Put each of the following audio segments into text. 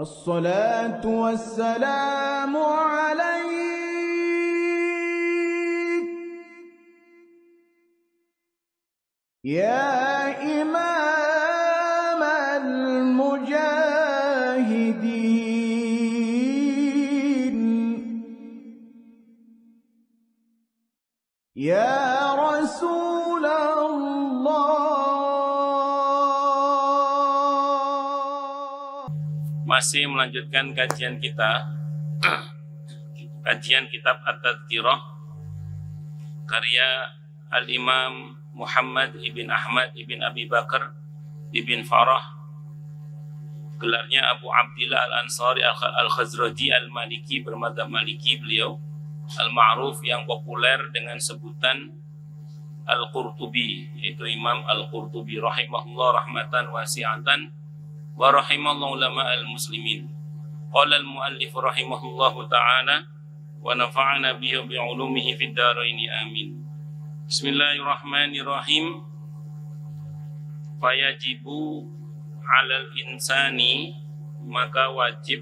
الصلاة والسلام عليك يا إمام المجاهدين يا رسول الله. Masih melanjutkan kajian kita, kajian kitab At-Tadhkirah karya Al-Imam Muhammad ibn Ahmad ibn Abi Bakar ibn Farah, gelarnya Abu Abdillah Al-Ansari Al-Khazraji Al-Maliki, bermadzhab Maliki beliau, al-ma'ruf yang populer dengan sebutan Al-Qurtubi, yaitu Imam Al-Qurtubi rahimahullah rahmatan wasi'atan wa rahimallahu ulama al-muslimin. Qala al-muallif rahimahullahu ta'ala wa nafa'ana bihi bi ulumihi fid dharain amin. Bismillahirrahmanirrahim. Fayajibu 'alal insani, maka wajib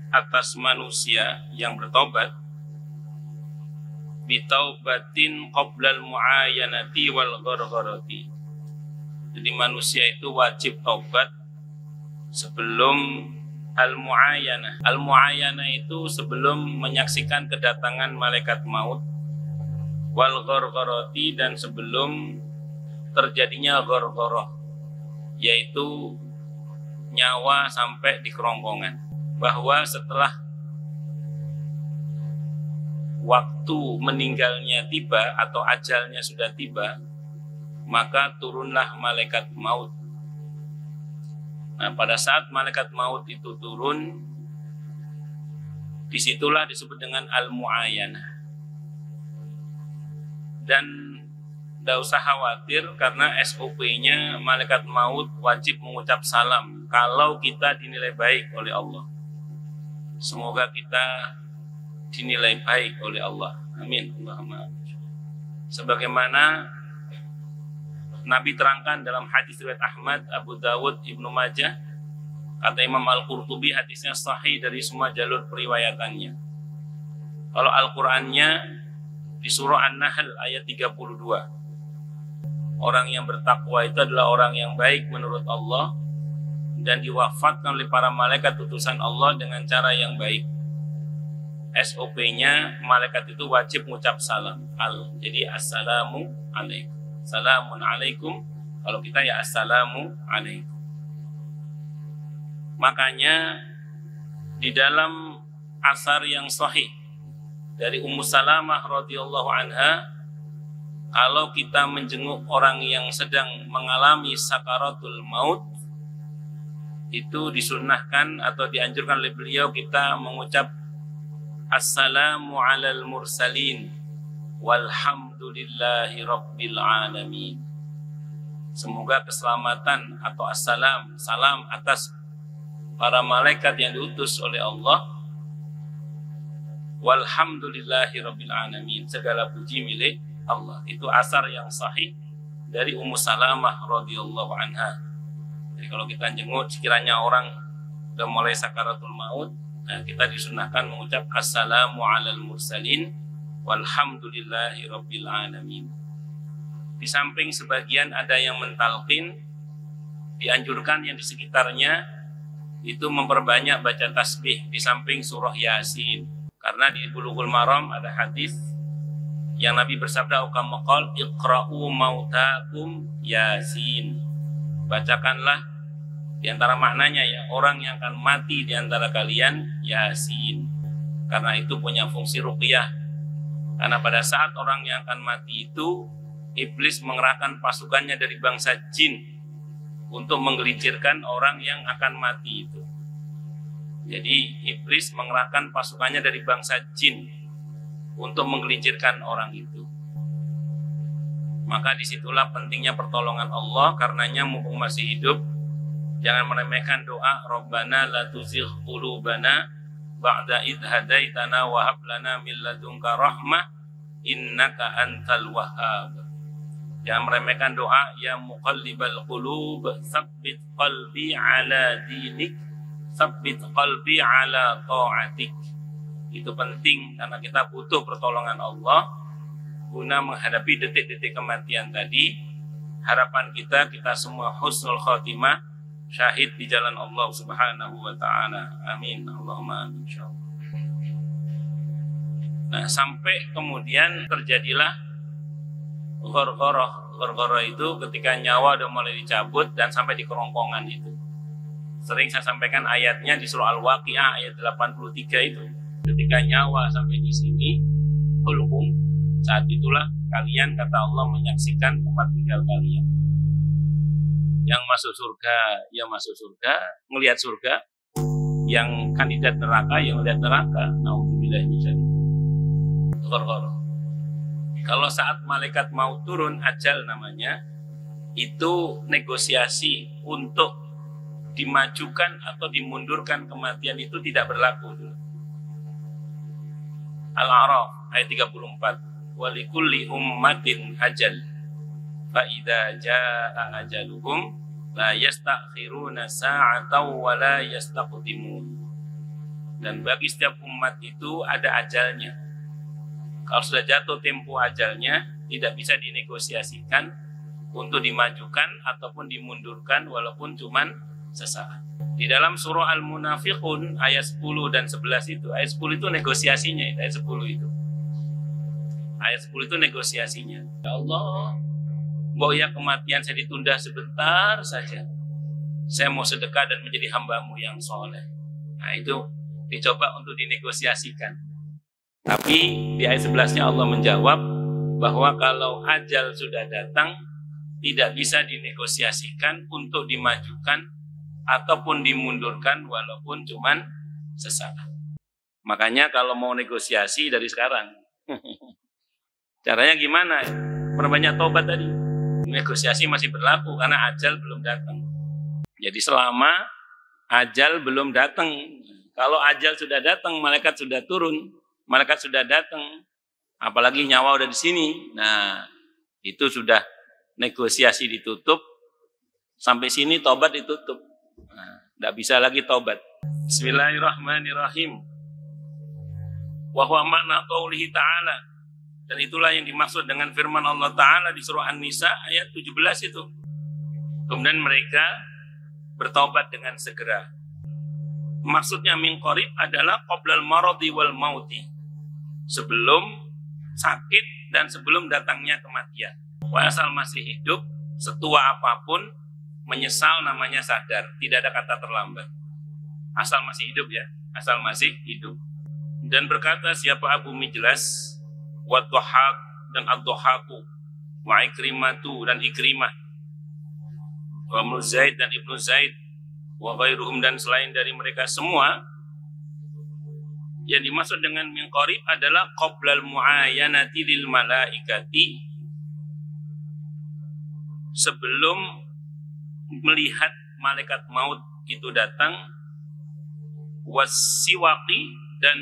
atas manusia yang bertobat, bitaubatin qoblal muayyanati wal ghargharati. Jadi manusia itu wajib taubat sebelum al-muayyanah. Al-muayyanah itu sebelum menyaksikan kedatangan malaikat maut, wal ghargharati, dan sebelum terjadinya ghargharah, yaitu nyawa sampai di kerongkongan. Bahwa setelah waktu meninggalnya tiba atau ajalnya sudah tiba, maka turunlah malaikat maut. Nah, pada saat malaikat maut itu turun, disitulah disebut dengan al-muayyanah. Dan tidak usah khawatir, karena SOP-nya malaikat maut wajib mengucap salam kalau kita dinilai baik oleh Allah. Semoga kita dinilai baik oleh Allah. Amin. Allahumma. Sebagaimana Nabi terangkan dalam hadis riwayat Ahmad, Abu Dawud, Ibnu Majah, kata Imam Al-Qurtubi hadisnya sahih dari semua jalur periwayatannya. Kalau Al-Qur'annya di surah An-Nahl ayat 32. Orang yang bertakwa itu adalah orang yang baik menurut Allah dan diwafatkan oleh para malaikat utusan Allah dengan cara yang baik. SOP-nya malaikat itu wajib mengucap salam. Jadi assalamu alaikum. Salamun alaikum. Kalau kita ya assalamu alaikum. Makanya di dalam asar yang sahih dari Ummu Salamah radhiyallahu anha, kalau kita menjenguk orang yang sedang mengalami sakaratul maut, itu disunnahkan atau dianjurkan oleh beliau kita mengucap assalamu alal mursalin walhamdulillahi rabbil alamin. Semoga keselamatan atau assalam, salam atas para malaikat yang diutus oleh Allah, walhamdulillahi rabbil alamin, segala puji milik Allah. Itu asar yang sahih dari Ummu Salamah radhiyallahu anha. Jadi kalau kita jenguk sekiranya orang sudah mulai sakaratul maut, nah kita disunahkan mengucap assalamu alal mursalin walhamdulillahi rabbil alamin. Di samping sebagian ada yang mentalqin, dianjurkan yang di sekitarnya itu memperbanyak baca tasbih di samping surah Yasin. Karena di Bulughul Maram ada hadis yang Nabi bersabda, kama qala iqra'u mautakum Yasin. Bacakanlah, di antara maknanya ya, orang yang akan mati di antara kalian Yasin. Karena itu punya fungsi ruqyah. Karena pada saat orang yang akan mati itu, iblis mengerahkan pasukannya dari bangsa jin untuk menggelincirkan orang yang akan mati itu. Jadi iblis mengerahkan pasukannya dari bangsa jin untuk menggelincirkan orang itu. Maka disitulah pentingnya pertolongan Allah. Karenanya mumpung masih hidup, jangan meremehkan doa Rabbana la tuzigh qulubana ba'da idh hadaitana wa hab lana min ladunka rahmah innaka antal wahhab. Jangan meremehkan doa ya muqallibal qulub tsabbit qalbi ala dinik Tsabbit qalbi ala ta'atik. Itu penting karena kita butuh pertolongan Allah guna menghadapi detik-detik kematian tadi. Harapan kita semua husnul khotimah, syahid di jalan Allah Subhanahu wa taala. Amin. Allahumma amin. Nah, sampai kemudian terjadilah ghorghoroh. Ghorghoroh itu ketika nyawa udah mulai dicabut dan sampai di kerongkongan itu. Sering saya sampaikan ayatnya di surah Al-Waqi'ah ayat 83 itu. Ketika nyawa sampai di sini, hulhum, saat itulah kalian, kata Allah, menyaksikan tempat tinggal kalian. Yang masuk surga, ya masuk surga, melihat surga. Yang kandidat neraka, yang melihat neraka. Nauzubillah min dzalik. Ghorghoroh. Kalau saat malaikat mau turun, ajal namanya, itu negosiasi untuk dimajukan atau dimundurkan kematian itu tidak berlaku. Al-A'raf ayat 34. Walikulli ummatin ajal fa idza jaa ajaluhum la yastakhiruna sa'atan wa la yastaqdimun. Dan bagi setiap umat itu ada ajalnya. Kalau sudah jatuh tempo ajalnya, tidak bisa dinegosiasikan untuk dimajukan ataupun dimundurkan walaupun cuman sesaat. Di dalam surah Al-Munafiqun ayat 10 dan 11 itu, ayat 10 itu negosiasinya, ayat 10 itu. Ayat 10 itu negosiasinya. Ya Allah, mau ya kematian saya ditunda sebentar saja. Saya mau sedekah dan menjadi hamba-Mu yang soleh. Nah, itu dicoba untuk dinegosiasikan. Tapi di ayat 11-nya Allah menjawab bahwa kalau ajal sudah datang, tidak bisa dinegosiasikan untuk dimajukan ataupun dimundurkan walaupun cuman sesaat. Makanya kalau mau negosiasi dari sekarang. Caranya gimana? Perbanyak tobat tadi. Negosiasi masih berlaku karena ajal belum datang. Jadi selama ajal belum datang, kalau ajal sudah datang, malaikat sudah turun, malaikat sudah datang, apalagi nyawa udah di sini. Nah, itu sudah negosiasi ditutup, sampai sini tobat ditutup. Tidak bisa lagi tobat. Bismillahirrahmanirrahim. Wa huwa makna qaulihi ta'ala. Dan itulah yang dimaksud dengan firman Allah Ta'ala di surah An-Nisa ayat 17 itu. Kemudian mereka bertobat dengan segera. Maksudnya min qarib adalah qoblal maradi wal mauti. Sebelum sakit dan sebelum datangnya kematian. Wa asal masih hidup, setua apapun, menyesal namanya sadar. Tidak ada kata terlambat. Asal masih hidup ya, asal masih hidup. Dan berkata siapa Abu Mijlas, wa dhahak dan ad-dhahaku, wa ikrimatu dan ikrimah, wa Ibnu Zaid dan Ibnu Zaid, wa ghairuhum dan selain dari mereka semua. Yang dimaksud dengan min qarib adalah qoblal muayyanati lil malaikati, sebelum melihat malaikat maut itu datang, wasiwaqi dan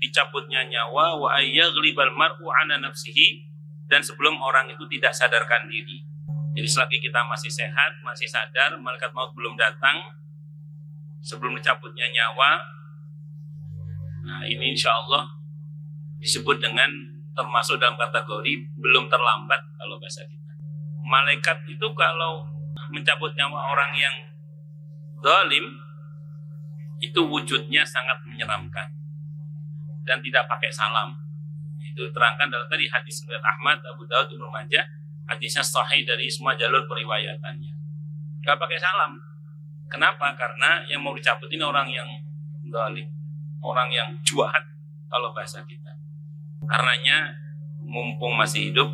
dicabutnya nyawa, wa ayyaghlibal mar'u ala nafsihi dan sebelum orang itu tidak sadarkan diri. Jadi selagi kita masih sehat, masih sadar, malaikat maut belum datang, sebelum dicabutnya nyawa. Nah, ini insya Allah disebut dengan termasuk dalam kategori belum terlambat kalau bahasa kita. Malaikat itu kalau mencabut nyawa orang yang zalim, itu wujudnya sangat menyeramkan dan tidak pakai salam. Itu terangkan dalam tadi hadis riwayat Ahmad, Abu Daud, Ibnu Majah, hadisnya sahih dari semua jalur periwayatannya. Gak pakai salam. Kenapa? Karena yang mau dicabut ini orang yang zalim, orang yang jahat kalau bahasa kita. Karenanya mumpung masih hidup,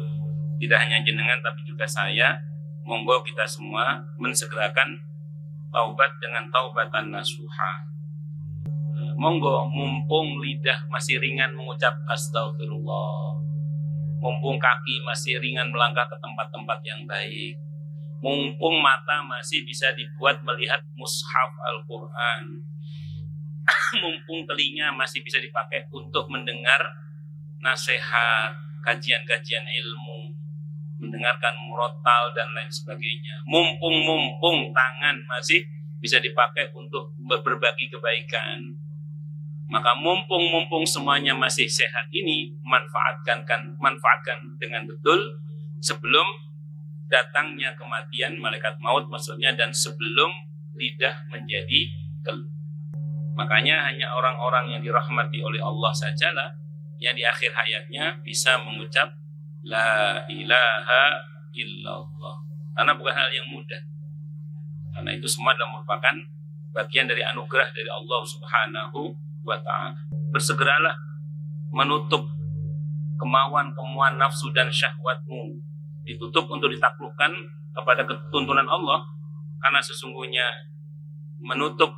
tidak hanya jenengan tapi juga saya, monggo kita semua mensegerakan taubat dengan taubatan nasuha. Monggo mumpung lidah masih ringan mengucap astagfirullah, mumpung kaki masih ringan melangkah ke tempat-tempat yang baik, mumpung mata masih bisa dibuat melihat mushaf Al-Quran, mumpung telinga masih bisa dipakai untuk mendengar nasihat, kajian-kajian ilmu, mendengarkan murotal dan lain sebagainya, mumpung tangan masih bisa dipakai untuk berbagi kebaikan. Maka mumpung semuanya masih sehat ini, manfaatkan dengan betul sebelum datangnya kematian malaikat maut maksudnya, dan sebelum lidah menjadi keluh. Makanya hanya orang-orang yang dirahmati oleh Allah sajalah yang di akhir hayatnya bisa mengucap la ilaha illallah. Karena bukan hal yang mudah. Karena itu semua adalah merupakan bagian dari anugerah dari Allah Subhanahu wa ta'ala. Bersegeralah menutup kemauan nafsu dan syahwatmu. Ditutup untuk ditaklukkan kepada ketuntunan Allah. Karena sesungguhnya menutup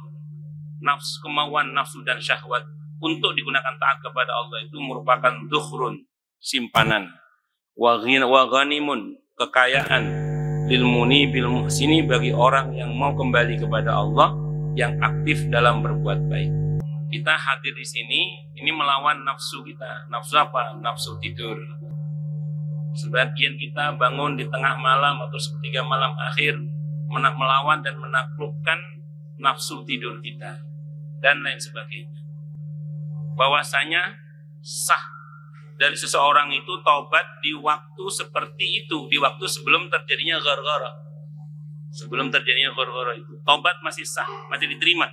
kemauan nafsu dan syahwat untuk digunakan taat kepada Allah itu merupakan dukhrun, simpanan, wa ghanimun, kekayaan, lil muni bil muhsini, bagi orang yang mau kembali kepada Allah, yang aktif dalam berbuat baik. Kita hadir di sini ini melawan nafsu kita. Nafsu apa? Nafsu tidur. Sebagian kita bangun di tengah malam atau sepertiga malam akhir melawan dan menaklukkan nafsu tidur kita dan lain sebagainya. Bahwasanya sah dari seseorang itu taubat di waktu seperti itu, di waktu sebelum terjadinya gharghara. Sebelum terjadinya gharghara itu taubat masih sah, masih diterima.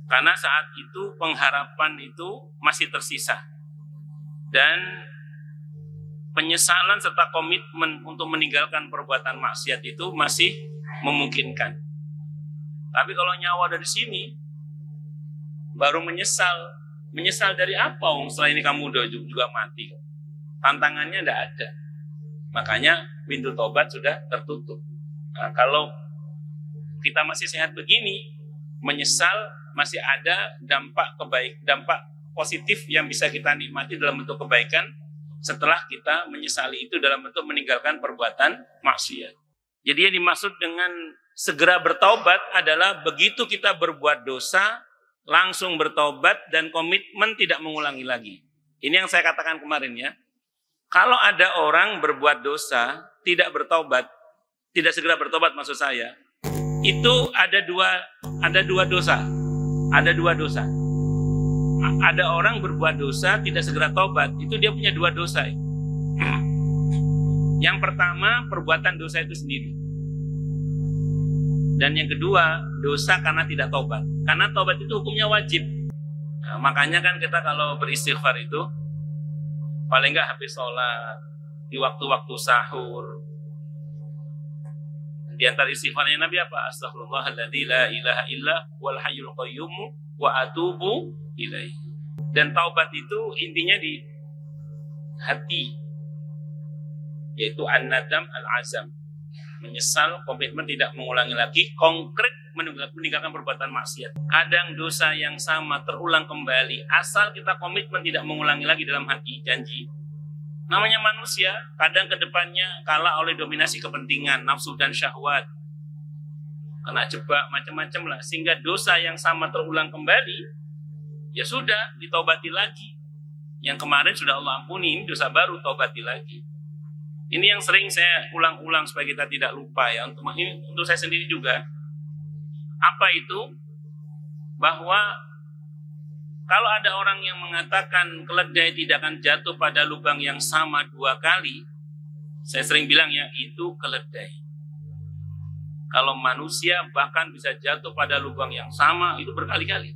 Karena saat itu pengharapan itu masih tersisa. Dan penyesalan serta komitmen untuk meninggalkan perbuatan maksiat itu masih memungkinkan. Tapi kalau nyawa dari sini baru menyesal. Menyesal dari apa? Setelah ini kamu udah juga mati. Tantangannya tidak ada. Makanya pintu tobat sudah tertutup. Nah, kalau kita masih sehat begini, menyesal masih ada dampak positif yang bisa kita nikmati dalam bentuk kebaikan setelah kita menyesali itu dalam bentuk meninggalkan perbuatan maksiat. Jadi yang dimaksud dengan segera bertaubat adalah begitu kita berbuat dosa, langsung bertobat dan komitmen tidak mengulangi lagi. Ini yang saya katakan kemarin ya. Kalau ada orang berbuat dosa, tidak bertobat, tidak segera bertobat maksud saya, itu ada dua dosa. Ada dua dosa. Ada orang berbuat dosa, tidak segera tobat, itu dia punya dua dosa. Yang pertama, perbuatan dosa itu sendiri. Dan yang kedua, dosa karena tidak tobat. Karena tobat itu hukumnya wajib. Nah, makanya kan kita kalau beristighfar itu paling nggak habis sholat, di waktu-waktu sahur. Di antara istighfarnya Nabi apa? Astaghfirullahaladzim la ilaha illa wal hayyul qayyum wa atubu ilaih. Dan taubat itu intinya di hati, yaitu an-nadam al-azam. Menyesal, komitmen tidak mengulangi lagi, konkret meninggalkan perbuatan maksiat. Kadang dosa yang sama terulang kembali, asal kita komitmen tidak mengulangi lagi dalam hati, janji. Namanya manusia, kadang kedepannya kalah oleh dominasi kepentingan, nafsu dan syahwat. Kena jebak, macam-macam lah. Sehingga dosa yang sama terulang kembali, ya sudah, ditobati lagi. Yang kemarin sudah Allah ampuni, ini dosa baru, tobati lagi. Ini yang sering saya ulang-ulang supaya kita tidak lupa ya. Untuk saya sendiri juga. Apa itu? Bahwa kalau ada orang yang mengatakan keledai tidak akan jatuh pada lubang yang sama dua kali, saya sering bilang ya, itu keledai. Kalau manusia bahkan bisa jatuh pada lubang yang sama, itu berkali-kali.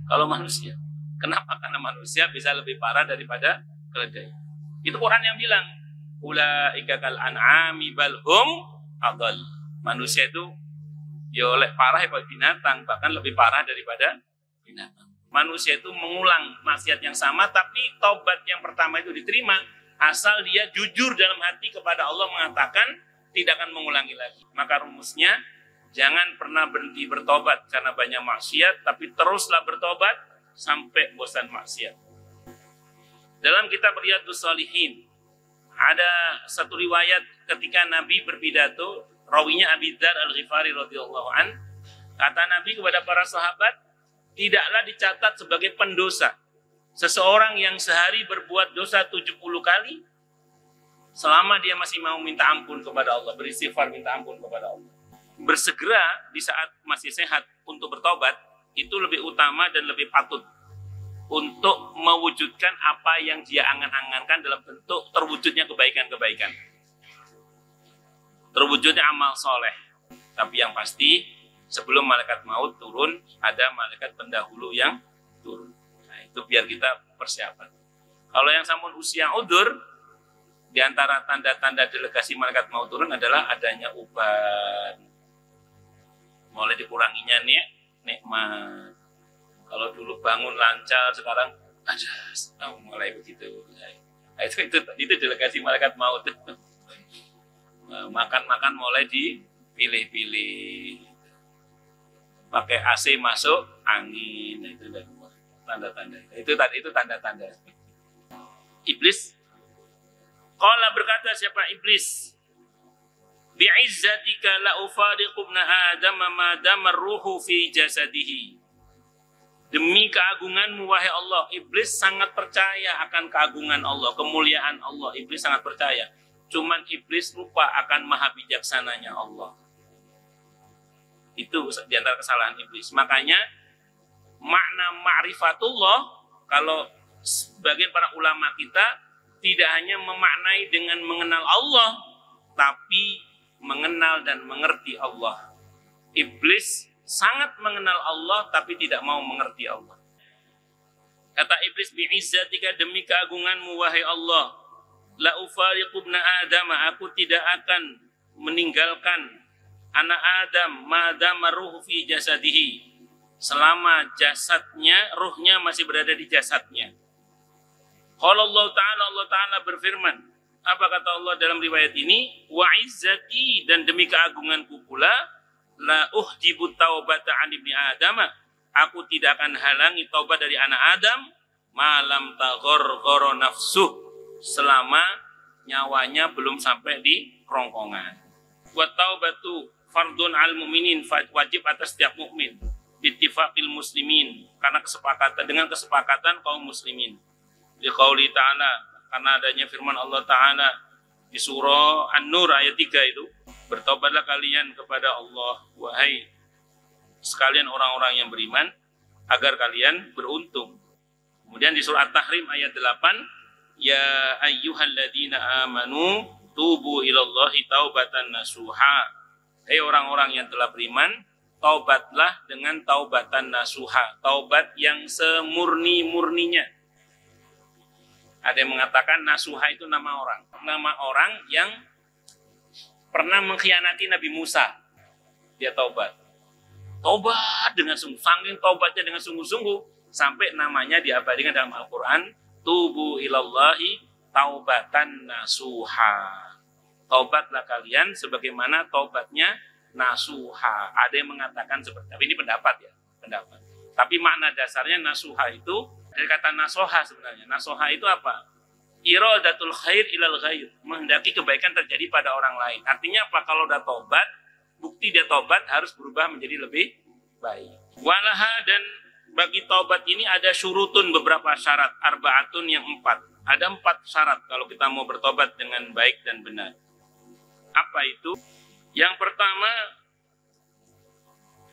Kalau manusia. Kenapa? Karena manusia bisa lebih parah daripada keledai. Itu Quran yang bilang. Ulaika kal an'ami bal hum adall. Manusia itu ya oleh parah ya binatang, bahkan lebih parah daripada binatang. Manusia itu mengulang maksiat yang sama, tapi taubat yang pertama itu diterima asal dia jujur dalam hati kepada Allah mengatakan tidak akan mengulangi lagi. Maka rumusnya jangan pernah berhenti bertobat karena banyak maksiat, tapi teruslah bertobat sampai bosan maksiat. Dalam kitab Riyadhus Shalihin ada satu riwayat ketika Nabi berpidato, rawinya Abi Dzar Al-Ghifari radhiyallahu an, kata Nabi kepada para sahabat, tidaklah dicatat sebagai pendosa seseorang yang sehari berbuat dosa 70 kali selama dia masih mau minta ampun kepada Allah, beristighfar minta ampun kepada Allah. bersegera di saat masih sehat untuk bertobat itu lebih utama dan lebih patut untuk mewujudkan apa yang dia angan-angankan dalam bentuk terwujudnya kebaikan-kebaikan, terwujudnya amal soleh. Tapi yang pasti sebelum malaikat maut turun ada malaikat pendahulu yang turun. Nah, itu biar kita persiapan. Kalau yang sampun usia udur, di antara tanda-tanda delegasi malaikat maut turun adalah adanya uban, mulai dikuranginya nikmat. Kalau dulu bangun lancar, sekarang mulai begitu. Nah, itu delegasi malaikat maut. Makan-makan mulai dipilih-pilih, pakai AC masuk angin. Nah, itu tanda-tanda. Itu tanda-tanda. Iblis, qala berkata siapa iblis, bi'izzatika la ufariqu ibna adam ma dama ruhu fi jasadihi. Demi keagunganmu wahai Allah, iblis sangat percaya akan keagungan Allah, kemuliaan Allah. Iblis sangat percaya. Cuman iblis lupa akan maha bijaksananya Allah. Itu diantara kesalahan iblis. Makanya makna ma'rifatullah, kalau sebagian para ulama kita tidak hanya memaknai dengan mengenal Allah, tapi mengenal dan mengerti Allah. Iblis sangat mengenal Allah tapi tidak mau mengerti Allah. Kata iblis, bi'izzatika, demi keagunganmu wahai Allah, la ufariqu ibna Adam, aku tidak akan meninggalkan anak Adam madama ruhu fi jasadihi, selama jasadnya, ruhnya masih berada di jasadnya. Qala Allah Ta'ala berfirman, apa kata Allah dalam riwayat ini? Wa izzati, dan demi keagunganku pula, la uhjibu taubata an ibni Adam, aku tidak akan halangi taubat dari anak Adam, malam taghorghoro nafsuh, selama nyawanya belum sampai di kerongkongan. Wa taubatu fardun al mu'minin, wajib atas setiap mukmin, bittifaqil muslimin, karena dengan kesepakatan kaum muslimin. Di qauli ta'ala, karena adanya firman Allah Ta'ala di surah An-Nur ayat 3 itu, bertobatlah kalian kepada Allah, wahai sekalian orang-orang yang beriman, agar kalian beruntung. Kemudian di surah At-Tahrim ayat 8, ya ayyuhalladzina amanu tubu ilallahi taubatan nasuha. Hei orang-orang yang telah beriman, taubatlah dengan taubatan nasuha, taubat yang semurni-murninya. Ada yang mengatakan nasuha itu nama orang yang pernah mengkhianati Nabi Musa. Dia taubat dengan sungguh, saking taubatnya dengan sungguh-sungguh sampai namanya diabadikan dalam Al-Quran, tubu ilallahi taubatan nasuha. Taubatlah kalian sebagaimana taubatnya nasuha. Ada yang mengatakan seperti, tapi ini pendapat. Tapi makna dasarnya nasuha itu dari kata nasoha sebenarnya. Nasoha itu apa? Iradatul khair ilal ghair, menghendaki kebaikan terjadi pada orang lain. Artinya apa? Kalau udah tobat, bukti dia tobat harus berubah menjadi lebih baik. Walaha, dan bagi taubat ini ada syurutun, beberapa syarat, arbaatun yang 4. Ada 4 syarat kalau kita mau bertobat dengan baik dan benar. Apa itu? Yang pertama,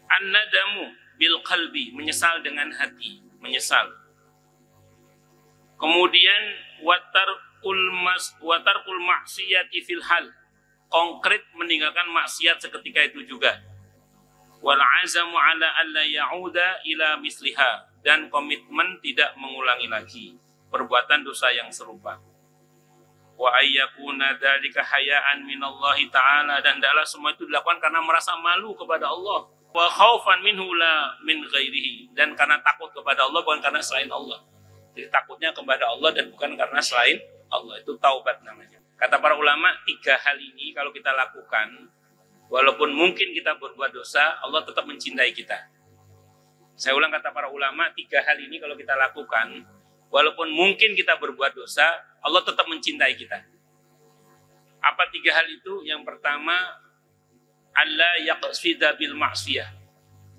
an-nadamu bil qalbi, menyesal dengan hati, menyesal. Kemudian watarkul maksiyati fil hal, konkret meninggalkan maksiat seketika itu juga. Wal azamu ala alla ya'uda ila misliha, dan komitmen tidak mengulangi lagi perbuatan dosa yang serupa. Wa ayyakuna dzalika hayaan minallahi ta'ala, dan adalah semua itu dilakukan karena merasa malu kepada Allah. Wa khaufan minhu la min ghairihi, dan karena takut kepada Allah bukan karena selain Allah. Jadi takutnya kepada Allah dan bukan karena selain Allah. Itu taubat namanya. Kata para ulama, 3 hal ini kalau kita lakukan, walaupun mungkin kita berbuat dosa, Allah tetap mencintai kita. Saya ulang, kata para ulama, 3 hal ini kalau kita lakukan, walaupun mungkin kita berbuat dosa, Allah tetap mencintai kita. Apa 3 hal itu? Yang pertama, alla yaqsida bil maksiyah.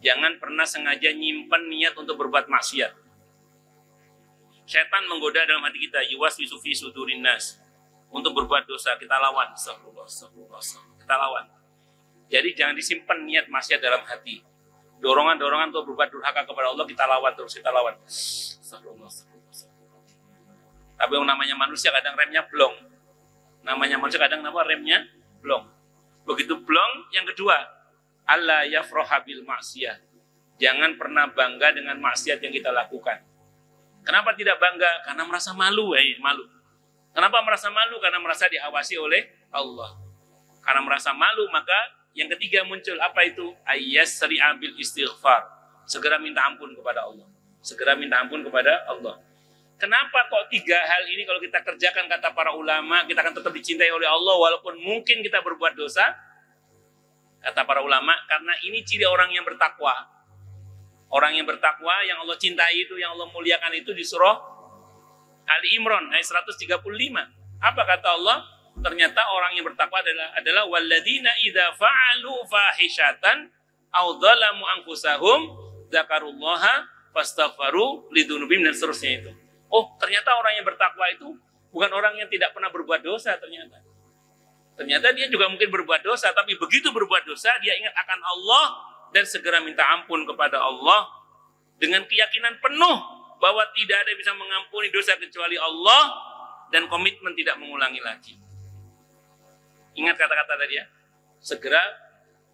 Jangan pernah sengaja nyimpan niat untuk berbuat maksiat. Setan menggoda dalam hati kita, yuwaswisu fi sudurin nas, untuk berbuat dosa. Kita lawan, astagfirullah, kita lawan. Jadi jangan disimpan niat maksiat dalam hati. Dorongan-dorongan untuk berbuat durhaka kepada Allah kita lawan terus, kita lawan. Astagfirullah. Tapi yang namanya manusia kadang remnya blong. Namanya manusia kadang remnya blong. Begitu blong, yang kedua, alla yafraha bil maksiyah. Jangan pernah bangga dengan maksiat yang kita lakukan. Kenapa tidak bangga? Karena merasa malu, malu. Kenapa merasa malu? Karena merasa diawasi oleh Allah. Karena merasa malu, maka yang ketiga muncul apa itu? Ayyasri'a bil istighfar. Segera minta ampun kepada Allah. Segera minta ampun kepada Allah. Kenapa kok tiga hal ini kalau kita kerjakan kata para ulama, kita akan tetap dicintai oleh Allah walaupun mungkin kita berbuat dosa? Kata para ulama, karena ini ciri orang yang bertakwa. Orang yang bertakwa, yang Allah cintai itu, yang Allah muliakan itu di surah Ali Imran ayat 135. Apa kata Allah? Ternyata orang yang bertakwa adalah walladzina idza fa'alu fahishatan aw dzalamu anfusahum dzakarullaha fastaghfaru lidzunubihim dan seterusnya itu. Oh, ternyata orang yang bertakwa itu bukan orang yang tidak pernah berbuat dosa ternyata. Ternyata dia juga mungkin berbuat dosa, tapi begitu berbuat dosa dia ingat akan Allah dan segera minta ampun kepada Allah dengan keyakinan penuh bahwa tidak ada yang bisa mengampuni dosa kecuali Allah dan komitmen tidak mengulangi lagi. Ingat kata-kata tadi ya. Segera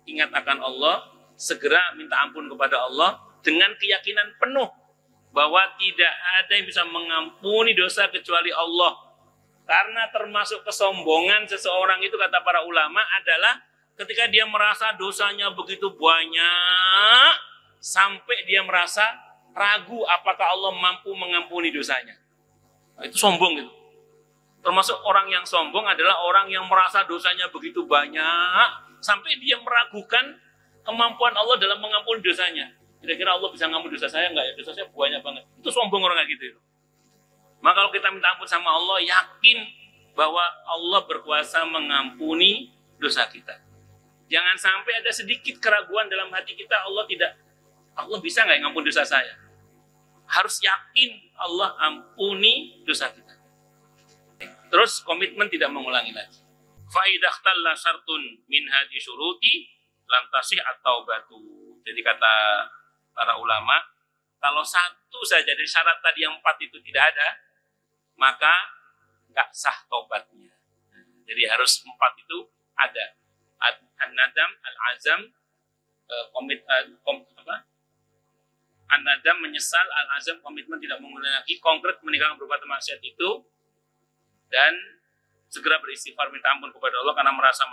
ingat akan Allah, segera minta ampun kepada Allah dengan keyakinan penuh bahwa tidak ada yang bisa mengampuni dosa kecuali Allah. Karena termasuk kesombongan seseorang itu kata para ulama adalah ketika dia merasa dosanya begitu banyak sampai dia merasa ragu apakah Allah mampu mengampuni dosanya. Nah, itu sombong gitu. Termasuk orang yang sombong adalah orang yang merasa dosanya begitu banyak sampai dia meragukan kemampuan Allah dalam mengampuni dosanya. Kira-kira Allah bisa ngampuni dosa saya enggak ya? Dosa saya banyak banget. Itu sombong orang kayak gitu. Maka kalau kita minta ampun sama Allah, yakin bahwa Allah berkuasa mengampuni dosa kita. Jangan sampai ada sedikit keraguan dalam hati kita, Allah bisa nggak ngampuni dosa saya? Harus yakin Allah ampuni dosa kita. Terus komitmen tidak mengulangi lagi. Faidah talla syartun min hadi syuruti lam tasih at-taubatu. Jadi kata para ulama, kalau satu saja dari syarat tadi yang 4 itu tidak ada, maka nggak sah taubatnya. Jadi harus 4 itu ada. An-nadam, al-azam, an-nadam menyesal, al-azam komitmen tidak mengulangi lagi, konkret meninggalkan perbuatan maksiat itu, dan segera beristighfar minta ampun kepada Allah karena merasa